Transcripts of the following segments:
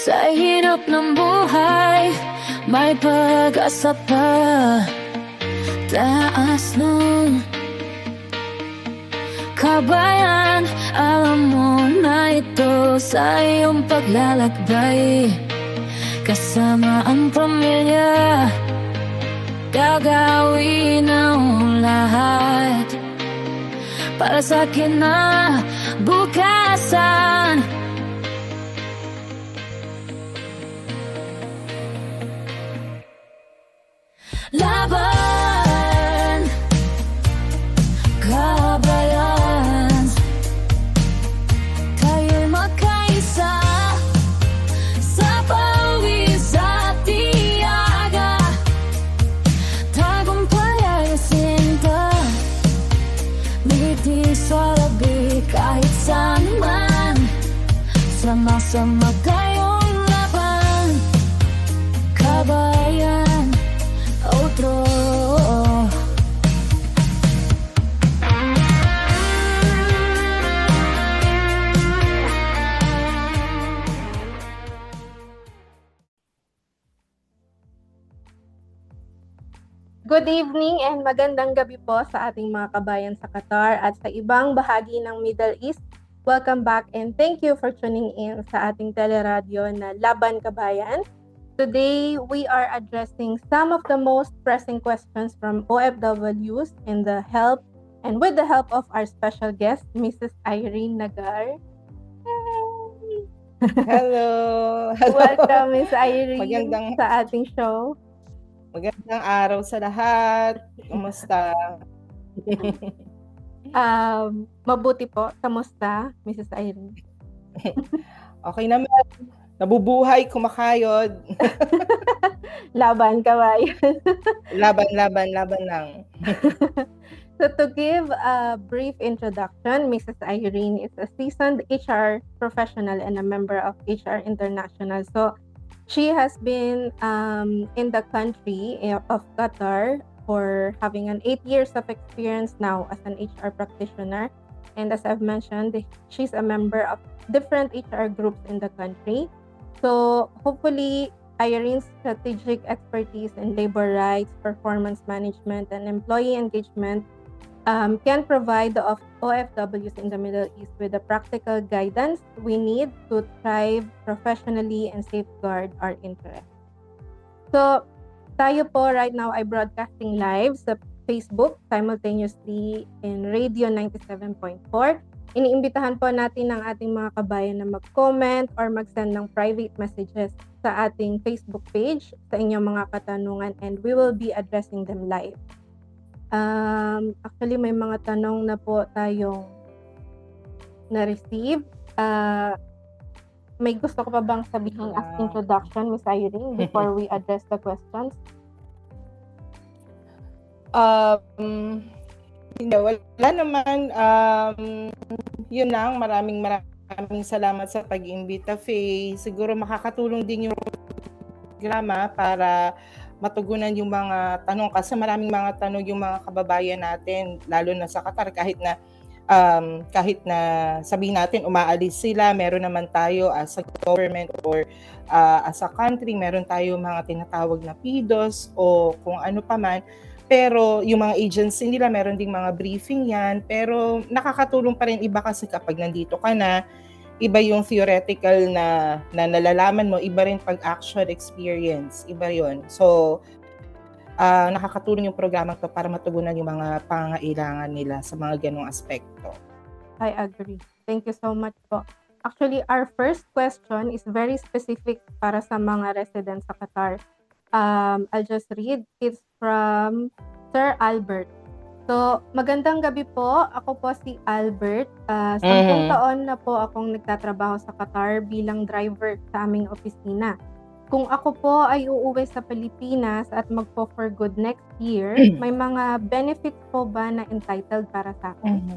Sa hirap ng buhay, may pag-asa pa. Taas ng kabayan, alam mo na ito sa iyong paglalakbay. Kasama ang pamilya, gagawin ang lahat para sa kinabukasan. Laban, kabayan, tayo'y magkaisa sa pawis at tiyaga. Tagumpay ay sinta, ngiti sa labi kahit saan man. Sama-sama tayong laban, kabayan, otro. Good evening and magandang gabi po sa ating mga kabayan sa Qatar at sa ibang bahagi ng Middle East. Welcome back and thank you for tuning in sa ating teleradyo na Laban Kabayan. Today, we are addressing some of the most pressing questions from OFWs and with the help of our special guest, Mrs. Irene Nagar. Hello. Welcome, Miss Irene, Magandang- sa ating show. Magandang araw sa lahat. Kumusta? Mabuti po. Kamusta, Mrs. Irene? Okay naman. Nabubuhay, kumakayod. Laban, kabayan. Laban lang. So to give a brief introduction, Mrs. Irene is a seasoned HR professional and a member of HR International. So she has been in the country of Qatar for having 8 years of experience now as an HR practitioner. And as I've mentioned, she's a member of different HR groups in the country. So hopefully, Irene's strategic expertise in labor rights, performance management, and employee engagement can provide the OFWs in the Middle East with the practical guidance we need to thrive professionally and safeguard our interests. So, tayo po right now ay broadcasting live sa Facebook, simultaneously in Radio 97.4. Iniimbitahan po natin ang ating mga kabayan na mag-comment or mag-send ng private messages sa ating Facebook page sa inyong mga katanungan and we will be addressing them live. Actually, may mga tanong na po tayong na-receive. May gusto ko pa bang sabihin as introduction, Miss Irene, before we address the questions? Hindi, wala naman. Yun lang, maraming salamat sa pag-imbita, Faye. Siguro makakatulong din yung programa para matugunan yung mga tanong kasi maraming mga tanong yung mga kababayan natin lalo na sa Qatar kahit na sabihin natin umaalis sila, meron naman tayo as a government or as a country, meron tayo mga tinatawag na PDOS o kung ano pa man, pero yung mga agency nila meron ding mga briefing yan, pero nakakatulong pa rin iba kasi kapag nandito ka na, iba yung theoretical na nalalaman mo, iba rin pag actual experience, iba yun. So, nakakatulong yung programa to para matugunan yung mga pangangailangan nila sa mga ganong aspekto. I agree. Thank you so much po. Actually, our first question is very specific para sa mga residents sa Qatar. I'll just read. It's from Sir Albert. So, magandang gabi po. Ako po si Albert. 10 taon na po akong nagtatrabaho sa Qatar bilang driver sa aming opisina. Kung ako po ay uuwi sa Pilipinas at magpo for good next year, may mga benefits po ba na entitled para sa akin?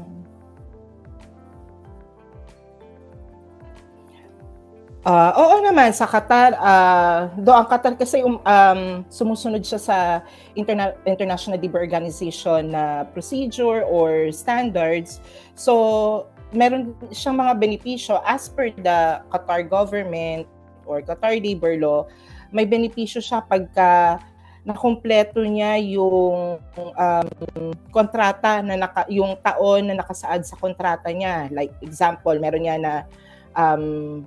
Oo naman, sa Qatar, do ang Qatar kasi sumusunod siya sa International Labour Organization na procedure or standards. So, meron siyang mga benepisyo as per the Qatar government. or Qatar Labor Law, may benepisyo siya pagka nakumpleto niya yung kontrata yung taon na nakasaad sa kontrata niya. Like example, meron niya na 5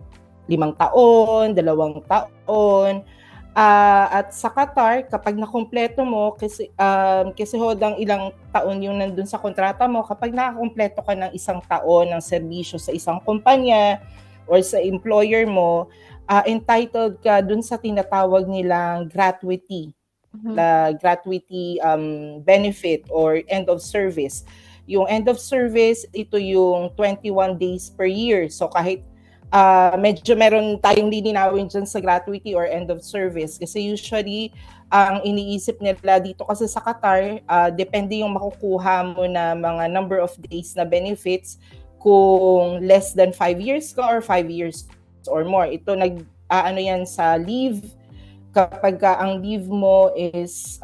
taon, 2 taon. At sa Qatar, kapag nakumpleto mo, kasi hodang ilang taon yung nandun sa kontrata mo, kapag nakakumpleto ka ng 1 taon ng serbisyo sa isang kumpanya or sa employer mo, entitled ka dun sa tinatawag nilang gratuity. Gratuity benefit or end of service. Yung end of service, ito yung 21 days per year. So kahit medyo meron tayong lilinawin dyan sa gratuity or end of service kasi usually ang iniisip nila dito kasi sa Qatar, depende yung makukuha mo na mga number of days na benefits kung less than 5 years ka or 5 years or more. Ito ano yan sa leave. Kapag ang leave mo is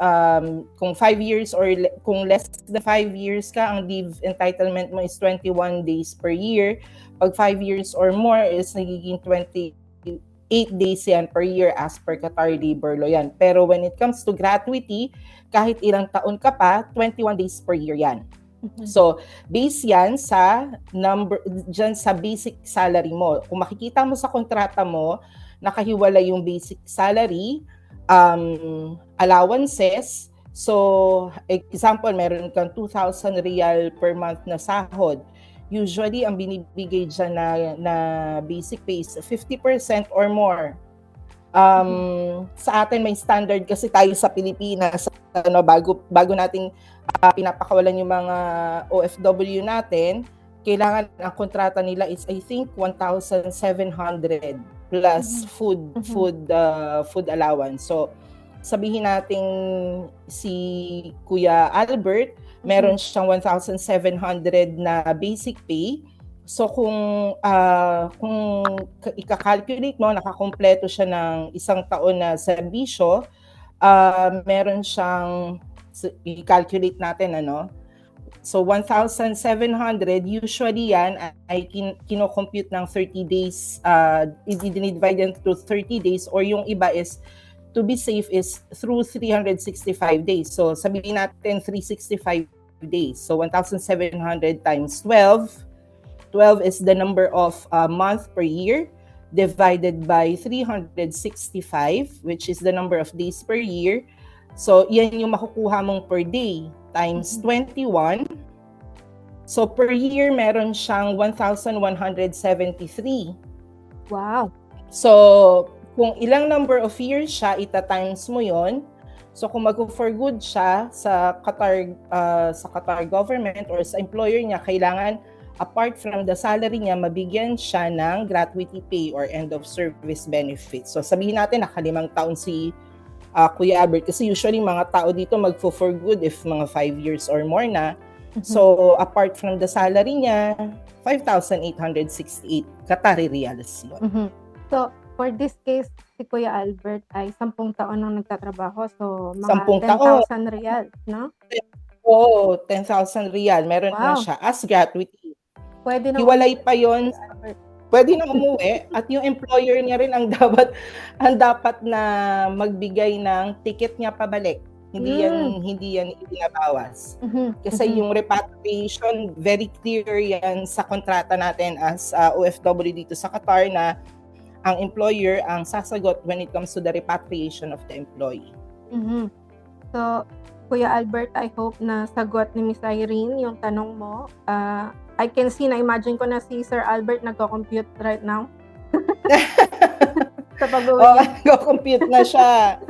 kung 5 years or kung less than 5 years ka, ang leave entitlement mo is 21 days per year. Pag 5 years or more is nagiging 28 days yan per year as per Qatar Labor Law yan. Pero when it comes to gratuity, kahit ilang taon ka pa, 21 days per year yan. So, base yan sa dyan sa basic salary mo. Kung makikita mo sa kontrata mo, nakahiwalay yung basic salary, allowances. So, example, meron kang 2,000 riyal per month na sahod. Usually, ang binibigay dyan na basic pay is 50% or more. Sa atin may standard kasi tayo sa Pilipinas, bago nating pinapakawalan yung mga OFW natin, kailangan ang kontrata nila is I think 1,700 plus food allowance. So sabihin natin si Kuya Albert, meron siyang 1,700 na basic pay. So kung ika-calculate mo, nakakumpleto siya ng 1 taon na serbisyo, meron siyang i-calculate natin So 1,700 usually yan ay kino-compute ng 30 days, i-divide into 30 days or yung iba is to be safe is through 365 days. So sabihin natin 365 days. So 1,700 times 12. 12 is the number of month per year divided by 365, which is the number of days per year. So yan yung makukuha mong per day times 21. So per year meron siyang 1,173. Wow. So kung ilang number of years siya, ita-times mo yon. So kung mag-for good siya sa Qatar government or sa employer niya, kailangan apart from the salary niya, mabigyan siya ng gratuity pay or end of service benefits. So sabihin natin naka-5 taon si Kuya Albert kasi usually mga tao dito mag-for good if mga 5 years or more na. So apart from the salary niya, 5,868 Qatari riyals yun. So for this case, si Kuya Albert ay 10 taon nang nagtatrabaho. So mga 10,000 riyal, no? Oo, 10,000 riyal. Meron na siya as gratuity. Pwede na hiwalay pa yon. Pwede na umuwi at yung employer niya rin ang dapat na magbigay ng ticket niya pabalik. Hindi yan ibinabawas. Kasi yung repatriation, very clear yan sa kontrata natin as OFW dito sa Qatar na ang employer ang sasagot when it comes to the repatriation of the employee. So, Kuya Albert, I hope na sagot ni Miss Irene yung tanong mo. I can see, na-imagine ko na si Sir Albert nagko-compute right now. Sa pag-uwi. Nagko-compute na siya.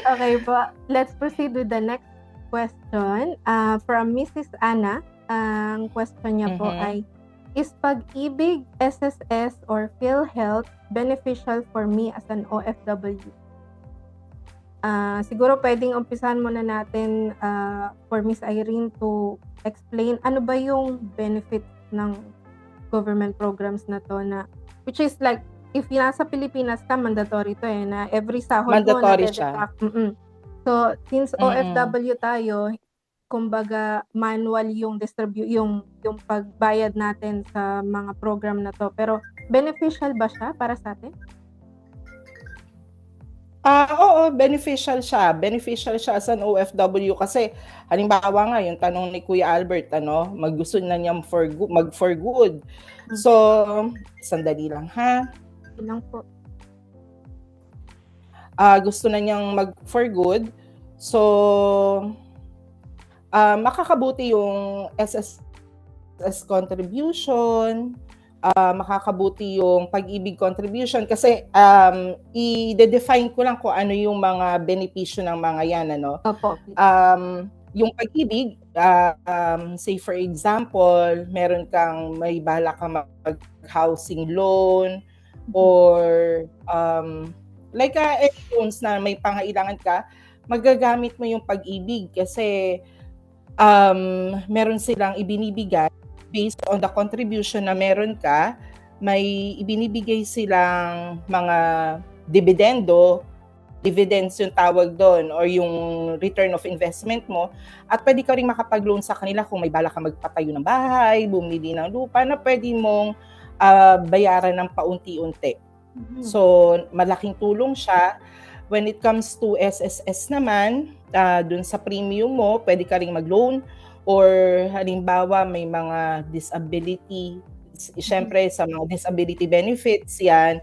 Okay po. Let's proceed with the next question. From Mrs. Anna, ang question niya po ay, is Pag-ibig, SSS, or PhilHealth beneficial for me as an OFW? Siguro pwedeng umpisahan muna natin for Miss Irene to explain ano ba yung benefit ng government programs na to which is like if nasa Pilipinas ka, mandatory to na every sahod mandatory mo na-deduct. So since OFW tayo, kumbaga manual yung yung pagbayad natin sa mga program na 'to. Pero beneficial ba siya para sa'tin? Oo, beneficial siya. Beneficial siya as an OFW kasi halimbawa nga yung tanong ni Kuya Albert ano, gusto na niyang mag for good. So, sandali lang ha. Yun lang po. Gusto na niyang mag for good. So, makakabuti yung SSS contribution, makakabuti yung pag-ibig contribution kasi i-define ko lang kung ano yung mga benepisyo ng mga yan ano. Opo. Yung pag-ibig, say for example, meron kang may balak kang mag-housing loan or like loans na may pangailangan ka, magagamit mo yung pag-ibig kasi meron silang ibinibigay based on the contribution na meron ka, may ibinibigay silang mga dividends yung tawag doon or yung return of investment mo at pwede ka rin makapag-loan sa kanila kung may balak ka magpatayo ng bahay, bumili ng lupa na pwede mong bayaran ng paunti-unti. So, malaking tulong siya. When it comes to SSS naman, dun sa premium mo, pwede ka rin mag-loan or halimbawa may mga disability, syempre sa mga disability benefits yan,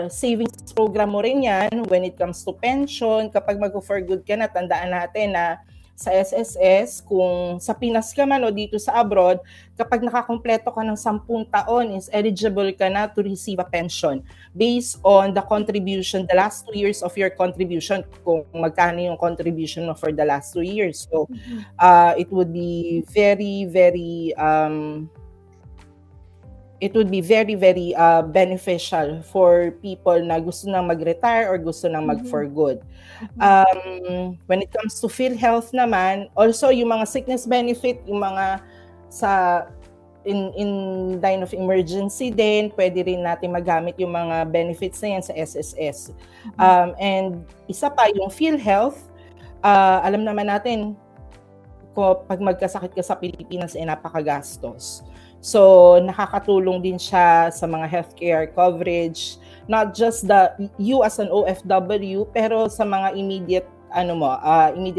savings program mo rin yan when it comes to pension. Kapag mag-for good ka na, tandaan natin na sa SSS, kung sa Pinas ka man o dito sa abroad, kapag nakakumpleto ka ng 10 taon, is eligible ka na to receive a pension based on the contribution, the last 2 years of your contribution, kung magkano yung contribution mo for the last 2 years. So, it would be very, very beneficial for people na gusto nang mag-retire or gusto nang mag-for good. When it comes to PhilHealth naman, also yung mga sickness benefit, yung mga sa in line of emergency din, pwede rin natin magamit yung mga benefits na yan sa SSS. And isa pa, yung PhilHealth, alam naman natin, pag magkasakit ka sa Pilipinas, napakagastos. So, nakakatulong din siya sa mga healthcare coverage, not just you as an OFW, pero sa mga immediate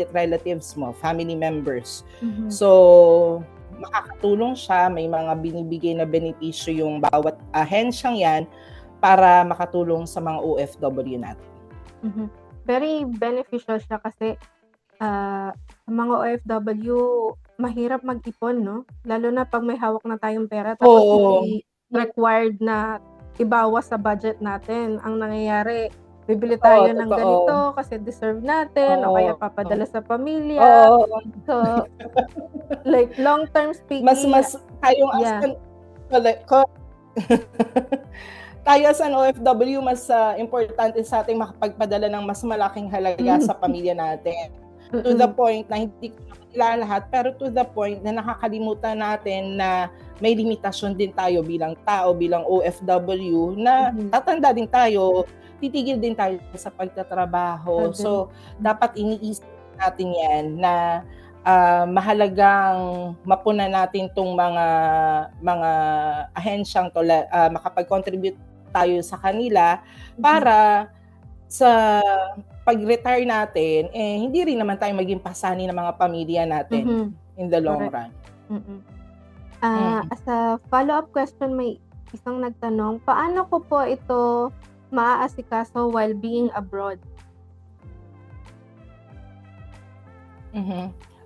relatives mo, family members. So, makakatulong siya, may mga binibigay na benepisyo yung bawat ahensyang yan para makatulong sa mga OFW natin. Very beneficial siya kasi sa mga OFW, mahirap mag-ipon, no? Lalo na pag may hawak na tayong pera tapos hindi required na ibawas sa budget natin. Ang nangyayari, bibili tayo ng ganito kasi deserve natin o kaya papadala sa pamilya. So, like long-term speaking, mas tayong tayo as an OFW, mas importante sa ating makapagpadala ng mas malaking halaga sa pamilya natin. To the point na hindi ko nakilala lahat, pero to the point na nakakalimutan natin na may limitasyon din tayo bilang tao, bilang OFW, na tatanda din tayo, titigil din tayo sa pagtatrabaho. So, dapat iniisip natin yan na mahalagang mapunan natin itong mga ahensyang makapag-contribute tayo sa kanila para sa pag-retire natin, hindi rin naman tayo maging pasani ng mga pamilya natin in the long run. As a follow-up question, may isang nagtanong, paano ko po ito maaasikaso while being abroad?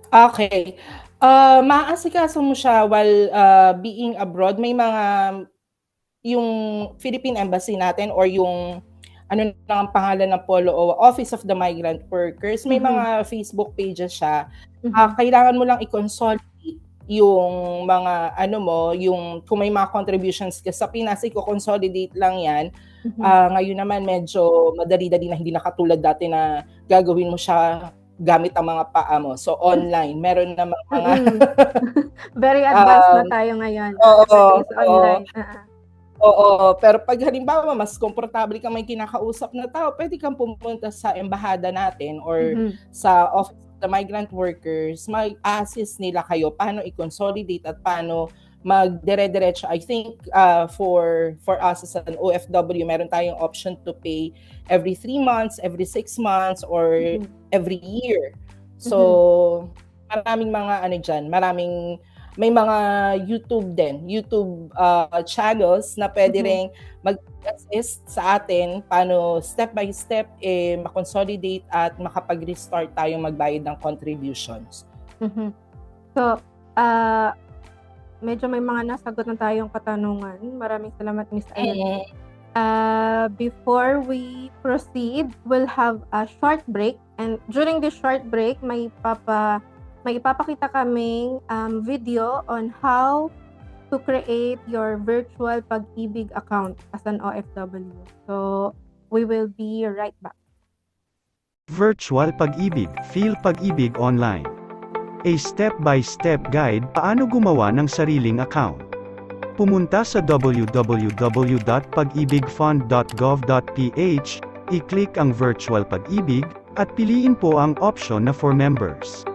Okay. Maaasikaso mo siya while being abroad. May mga, yung Philippine Embassy natin or yung ano ang pangalan ng POLO o Office of the Migrant Workers, may mga Facebook pages siya. Kailangan mo lang i-consolidate yung mga yung kung may mga contributions ka sa Pinas, i-consolidate lang yan. Ngayon naman medyo madali-dali na, hindi na katulad dati na gagawin mo siya gamit ang mga paa mo. So online, meron na mga very advanced na tayo ngayon. Online. Oo, pero pag halimbawa mas komportable kang may kinakausap na tao, pwede kang pumunta sa embahada natin or sa Office of the migrant workers, mag-assist nila kayo paano i-consolidate at paano magdire-diretso. I think for us as an OFW, meron tayong option to pay every 3 months, every 6 months, or every year. So, maraming mga may mga YouTube channels na pwede ring mag-assist sa atin paano step by step ma-consolidate at makapag-restart tayong magbayad ng contributions. So, medyo may mga nasagot na tayong katanungan. Maraming salamat, Miss Irene. Before we proceed, we'll have a short break, and during this short break, may ipapakita kaming video on how to create your virtual Pag-ibig account as an OFW. So, we will be right back. Virtual Pag-ibig, Feel Pag-ibig Online. A step-by-step guide paano gumawa ng sariling account. Pumunta sa www.pagibigfund.gov.ph, i-click ang Virtual Pag-ibig, at piliin po ang option na for members.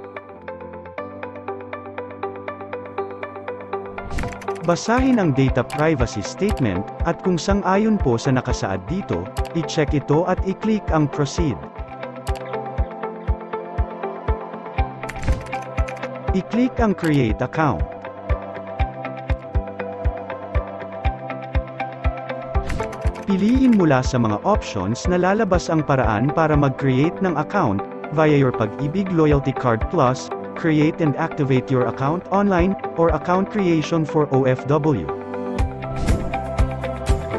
Basahin ang Data Privacy Statement, at kung sang-ayon po sa nakasaad dito, i-check ito at i-click ang Proceed. I-click ang Create Account. Piliin mula sa mga options na lalabas ang paraan para mag-create ng account via your Pag-ibig Loyalty Card Plus, create and activate your account online, or account creation for OFW.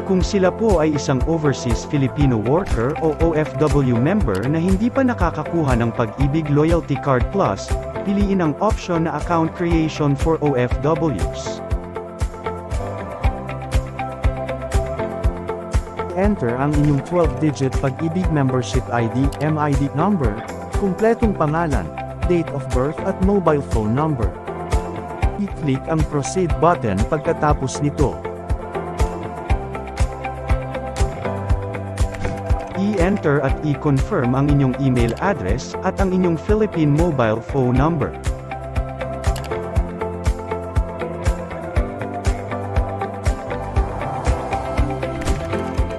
Kung sila po ay isang overseas Filipino worker o OFW member na hindi pa nakakakuha ng Pag-ibig Loyalty Card Plus, piliin ang option na account creation for OFWs. Enter ang inyong 12-digit Pag-ibig Membership ID, MID number, kumpletong pangalan, date of birth at mobile phone number. I-click ang Proceed button pagkatapos nito. I-enter at i-confirm ang inyong email address at ang inyong Philippine mobile phone number.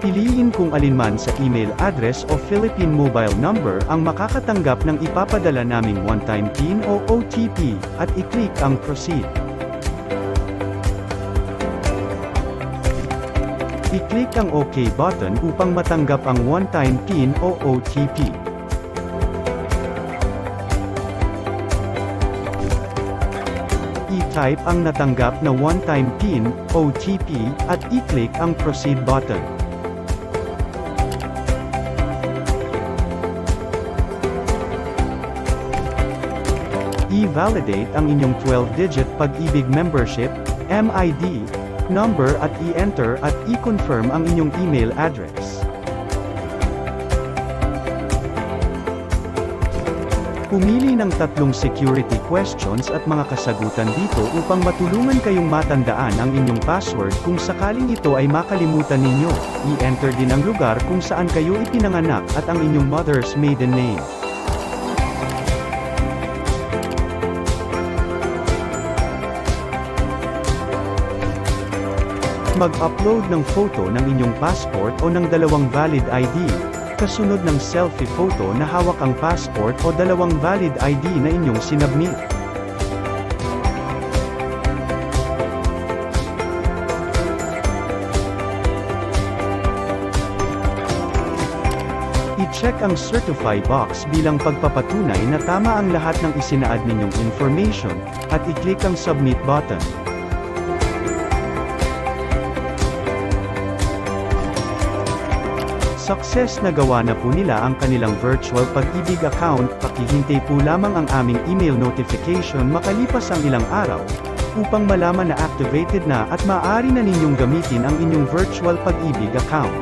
Piliin kung alinman sa email address o Philippine mobile number ang makakatanggap ng ipapadala naming one-time PIN o OTP, at i-click ang Proceed. I-click ang OK button upang matanggap ang one-time PIN o OTP. I-type ang natanggap na one-time PIN, OTP, at i-click ang Proceed button. I-validate ang inyong 12-digit Pag-ibig Membership, MID, number at i-enter at i-confirm ang inyong email address. Pumili ng 3 security questions at mga kasagutan dito upang matulungan kayong matandaan ang inyong password kung sakaling ito ay makalimutan ninyo. I-enter din ang lugar kung saan kayo ipinanganak at ang inyong mother's maiden name. Mag-upload ng photo ng inyong passport o ng 2 valid ID, kasunod ng selfie photo na hawak ang passport o 2 valid ID na inyong sinubmit. I-check ang Certify box bilang pagpapatunay na tama ang lahat ng isinaad ninyong information, at i-click ang Submit button. Success na gawa na po nila ang kanilang virtual Pag-ibig account. Pakihintay po lamang ang aming email notification makalipas ang ilang araw, upang malaman na activated na at maaari na ninyong gamitin ang inyong virtual Pag-ibig account.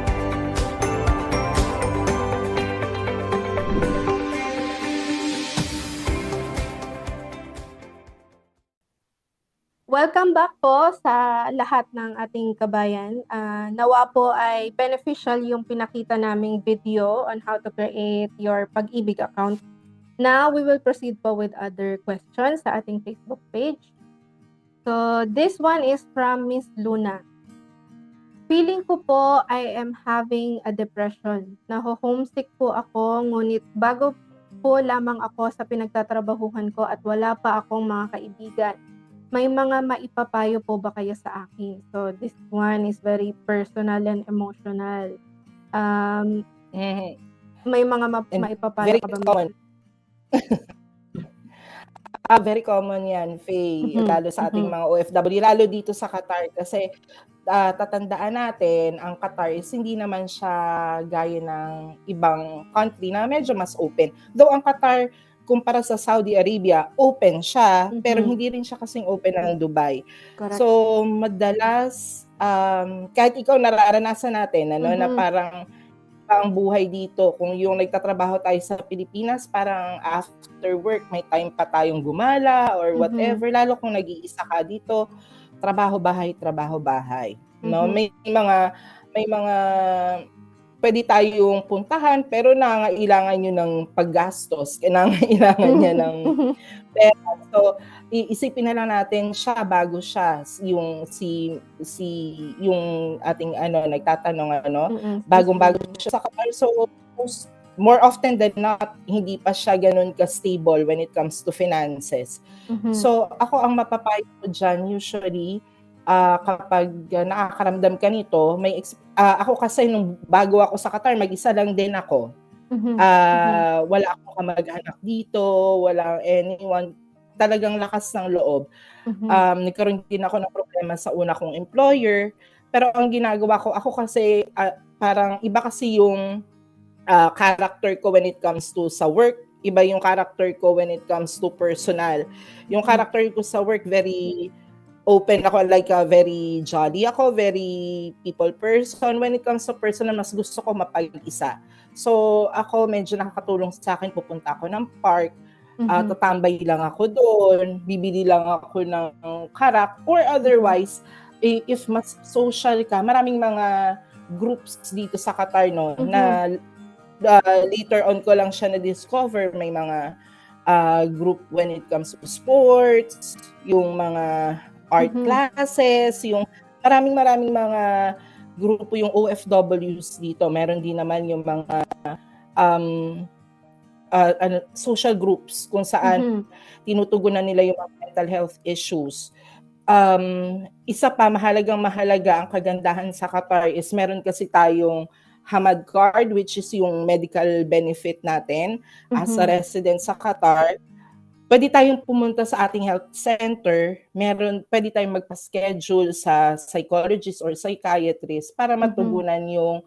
Welcome back po sa lahat ng ating kabayan. Nawa po ay beneficial yung pinakita naming video on how to create your Pag-ibig account. Now, we will proceed po with other questions sa ating Facebook page. So, this one is from Miss Luna. Feeling ko po I am having a depression. Naho-homesick po ako, ngunit bago po lamang ako sa pinagtatrabahuhan ko at wala pa akong mga kaibigan. May mga maipapayo po ba kayo sa akin? So, this one is very personal and emotional. Mhm. May mga And maipapayo very ka ba? common. Very common yan, Faye, Mhm, lalo sa ating mhm. mga OFW, lalo dito sa Qatar kasi tatandaan natin, ang Qatar is hindi naman siya gaya ng ibang country na medyo mas open. Though ang Qatar, kumpara sa Saudi Arabia, open siya, pero Mhm. hindi rin siya kasing open ng Dubai. Correct. So, madalas, kahit ikaw nararanasan natin, na Mhm. parang ang buhay dito, kung yung nagtatrabaho tayo sa Pilipinas, parang after work, may time pa tayong gumala or whatever, lalo kung nag-iisa ka dito, trabaho bahay, no? Mhm. May mga pwede tayong puntahan, pero nangailangan nyo ng paggastos, nangailangan niya ng pera. So, iisipin na lang natin siya bago siya yung yung ating nagtatanong bagong-bago siya sa Qatar. So, more often than not, hindi pa siya ganun ka-stable when it comes to finances. Mhm. So, ako ang mapapayo ko dyan, usually, kapag nakakaramdam ka nito, ako kasi nung bago ako sa Qatar, mag-isa lang din ako. Mhm. Wala akong kamag-anak dito, walang anyone, talagang lakas ng loob. Mhm. Nagkaroon din ako ng problema sa una kong employer, pero ang ginagawa ko, ako kasi parang iba kasi yung character ko when it comes to sa work, iba yung character ko when it comes to personal. Yung character ko sa work, very open ako, like very jolly ako, very people person. When it comes to personal, mas gusto ko mapag-isa. So, ako medyo nakakatulong sa akin, pupunta ako ng park, tatambay lang ako doon, bibili lang ako ng karak, or otherwise, if mas social ka, maraming mga groups dito sa Qatar, no, na later on ko lang siya na-discover, may mga group when it comes to sports, yung mga art classes, yung maraming mga grupo, yung OFWs dito. Meron din naman yung mga social groups kung saan tinutugunan nila yung mga mental health issues. Isa pa, mahalaga ang kagandahan sa Qatar is meron kasi tayong Hamad card, which is yung medical benefit natin as a resident sa Qatar. Pwede tayong pumunta sa ating health center, pwede tayong magpa-schedule sa psychologist or psychiatrist para matugunan yung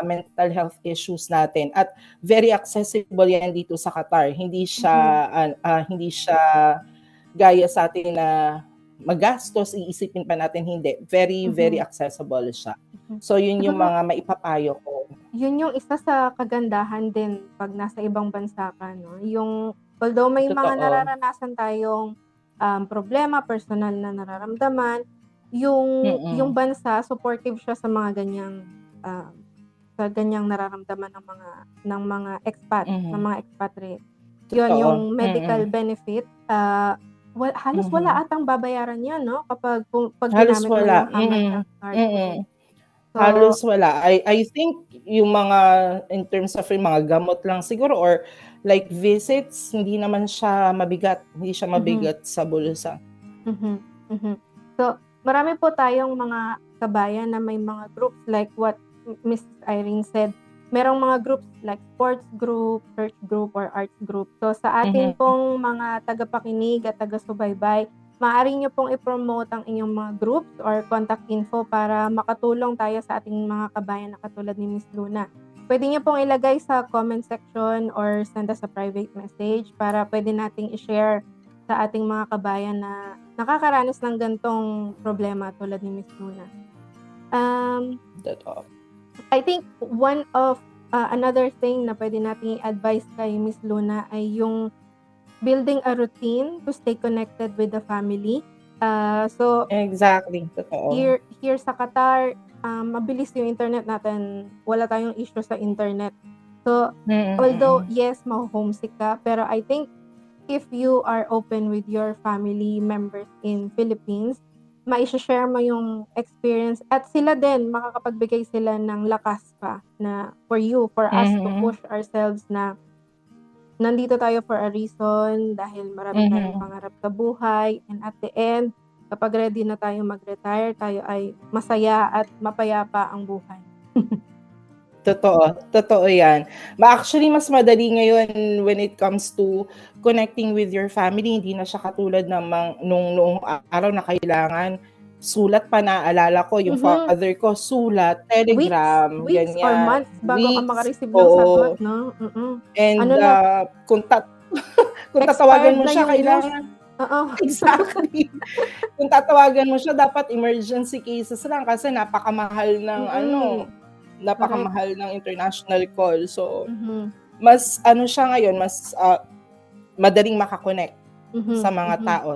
mental health issues natin. At very accessible yan dito sa Qatar. Hindi siya gaya sa atin na magastos, iisipin pa natin, hindi. Very accessible siya. So yun yung mga maipapayo ko. Yun yung isa sa kagandahan din pag nasa ibang bansa ka, no? Yung although may mga nararanasan tayong problema, personal na nararamdaman, yung bansa supportive siya sa mga ganyang nararamdaman ng mga expat, ng mga expatriate. Yun yung medical benefit, halos wala atang babayaran yan, no? Pag halos ginamit mo wala. yung Hamad Health Card. So, halos wala. I think yung mga in terms of yung mga gamot lang siguro, or like visits, hindi naman siya mabigat. Hindi siya mabigat sa bulsa. So, marami po tayong mga kabayan na may mga groups like what Miss Irene said. Merong mga groups like sports group, church group, or arts group. So, sa ating pong mga tagapakinig at taga-subaybay, maaari nyo pong i-promote ang inyong mga groups or contact info para makatulong tayo sa ating mga kabayan na katulad ni Miss Luna. Pwede nyo pong ilagay sa comment section or send us a private message para pwede nating i-share sa ating mga kabayan na nakakaranas ng gantong problema tulad ni Miss Luna. I think one of another thing na pwede nating i-advise kay Miss Luna ay yung building a routine to stay connected with the family. So exactly, totoo. Here sa Qatar, mabilis yung internet natin. Wala tayong issue sa internet. So, Mm, although, yes, ma-homesick ka, pero I think if you are open with your family members in Philippines, mai-share mo yung experience at sila din, makakapagbigay sila ng lakas pa na for us to mm, push ourselves na nandito tayo for a reason dahil marami tayong mm. pangarap sa buhay, and at the end, kapag ready na tayo mag-retire, tayo ay masaya at mapayapa ang buhay. Totoo yan. Actually, mas madali ngayon when it comes to connecting with your family. Hindi na siya katulad ng noong araw na kailangan sulat pa. Naalala ko, yung Mhm. father ko, sulat, Weeks telegram, weeks or ganyan. months bago ka Weeks, maka-receive ng sagot, oo. no? Mm. And Ano na, kung kung expired tatawagan mo na siya, yung news. kailangan Oo. exactly. Kung tatawagan mo siya, dapat emergency cases lang kasi napakamahal ng Mm. Correct. napakamahal ng international call. So, Mhm. mas siya ngayon, mas madaling makakonect sa Mhm. mga Mhm. tao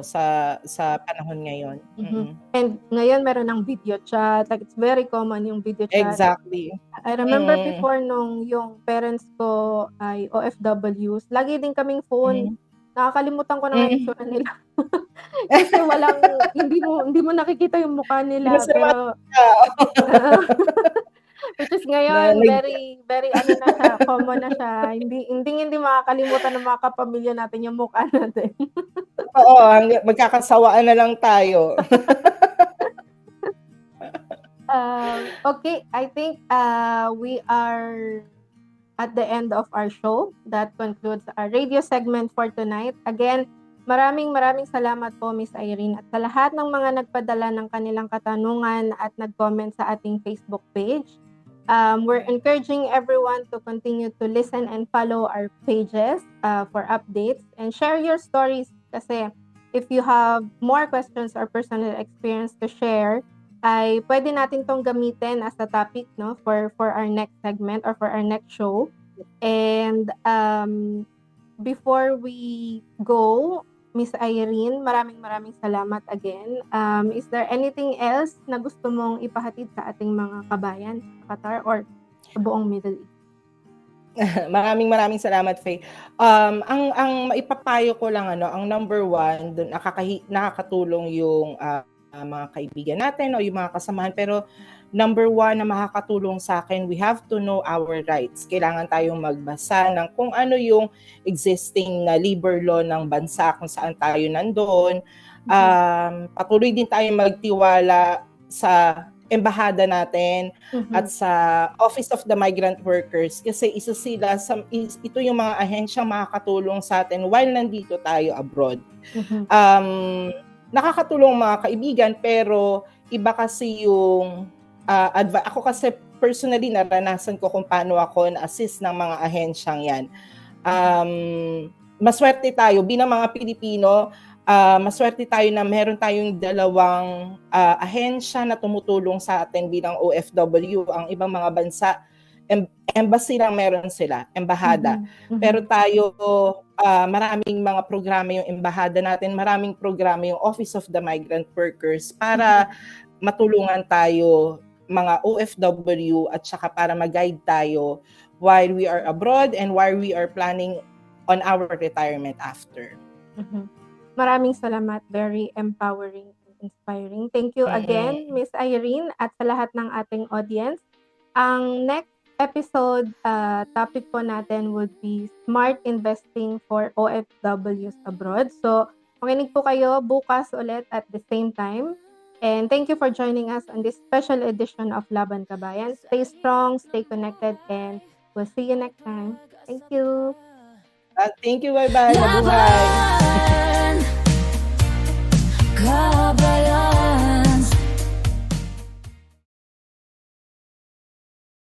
sa panahon ngayon. Mhm. And ngayon meron ng video chat, like it's very common yung video chat. Exactly. I remember Mm. before nung yung parents ko ay OFWs, lagi din kaming phone. Mm. Nakakalimutan ko na nga yung Mm. itsura nila. Kasi hindi mo nakikita yung mukha Hindi mo nila, sila pero oo. Which is na ngayon very very ano na siya, common na siya. Hindi makakalimutan ng mga kapamilya natin yung mukha natin. Oo, magkakasawaan na lang tayo. Okay, I think we are at the end of our show. That concludes our radio segment for tonight. Again, maraming salamat po, Miss Irene, at sa lahat ng mga nagpadala ng kanilang katanungan at nag-comment sa ating Facebook page. We're encouraging everyone to continue to listen and follow our pages for updates and share your stories, kasi if you have more questions or personal experience to share, ay pwede natin tong gamitin as a topic, no, for our next segment or for our next show. And before we go, Miss Irene, maraming salamat again. Is there anything else na gusto mong ipahatid sa ating mga kabayan sa Qatar or sa buong Middle East? Maraming salamat, Faye. Ang maipapayo ko lang, ang number one, dun nakakatulong yung mga kaibigan natin o yung mga kasamahan, pero number one na makakatulong sa akin, we have to know our rights. Kailangan tayong magbasa ng kung ano yung existing na labor law ng bansa kung saan tayo nandoon. Patuloy din tayong magtiwala sa embahada natin at sa Office of the Migrant Workers, kasi ito yung mga ahensyang makakatulong sa atin while nandito tayo abroad. Nakakatulong mga kaibigan, pero iba kasi yung ako kasi personally naranasan ko kung paano ako na-assist ng mga ahensyang yan. Maswerte tayo bilang mga Pilipino, maswerte tayo na meron tayong dalawang ahensya na tumutulong sa atin bilang OFW. Ang ibang mga bansa, embassy lang meron sila, embahada. Pero tayo, maraming mga programa yung embahada natin, maraming programa yung Office of the Migrant Workers para matulungan tayo mga OFW at saka para mag-guide tayo while we are abroad and while we are planning on our retirement after. Maraming salamat. Very empowering and inspiring. Thank you again, Miss Irene, at sa lahat ng ating audience. Ang next episode topic po natin would be smart investing for OFWs abroad. So, makinig po kayo bukas ulit at the same time. And thank you for joining us on this special edition of Laban Kabayan. Stay strong, stay connected, and we'll see you next time. Thank you. Thank you, bye-bye. Mabuhay.